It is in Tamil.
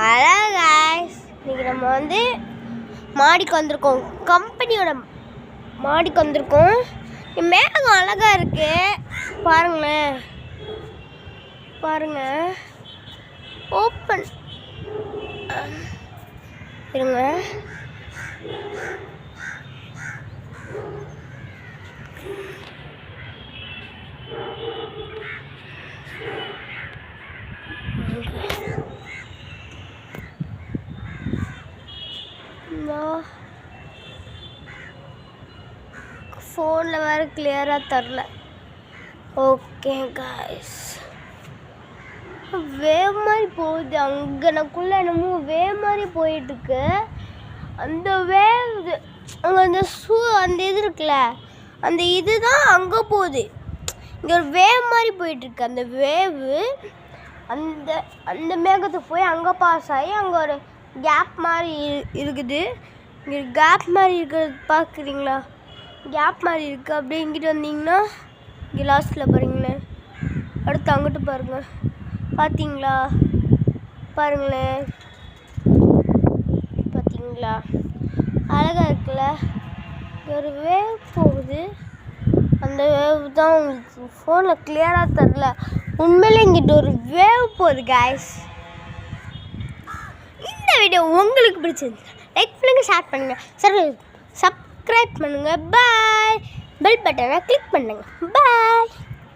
அதான் கைஸ், இன்னைக்கு நம்ம வந்து மாடிக்கு வந்திருக்கோம். கம்பெனியோட மாடிக்கு வந்திருக்கோம். மேகம் அழகா இருக்கு பாருங்களேன். பாருங்க, ஓப்பன் இருங்க. ஃபோனில் வேறு கிளியராக தரல. ஓகே காய்ஸ், வேவ் மாதிரி போகுது. அங்கனக்குள்ளே என்னமோ வேவ் மாதிரி போயிட்டுருக்கு. அந்த வேவ் அங்கே அந்த இது இருக்குல்ல, அந்த இது தான் அங்கே போகுது. இங்கே ஒரு வேவ் மாதிரி போயிட்டுருக்கு. அந்த வேவு அந்த அந்த மேகத்துக்கு போய் அங்கே பாஸ் ஆகி அங்கே ஒரு கேப் மாதிரி இருக்குது. இங்கே கேப் மாதிரி இருக்கிறது பார்க்குறீங்களா? கேப் மாதிரி இருக்குது. அப்படியே இங்கிட்டு வந்தீங்கன்னா இங்கே லாஸ்ட்டில் பாருங்களேன். அடுத்து அங்கிட்டு பாருங்கள், பார்த்தீங்களா? பாருங்களேன், பார்த்தீங்களா? அழகாக இருக்குல்ல? ஒரு வேவ் போகுது. அந்த வேவ் தான் உங்களுக்கு ஃபோனில் கிளியராக தரல. உண்மையிலே இங்கிட்ட ஒரு வேவ் போகுது கைஸ். இந்த வீடியோ உங்களுக்கு பிடிச்சிருந்துச்சு லைக் பண்ணுங்கள், ஷேர் பண்ணுங்கள், சப்ஸ்கிரைப் பண்ணுங்கள். பாய். பெல் பட்டனை கிளிக் பண்ணுங்கள். பாய்.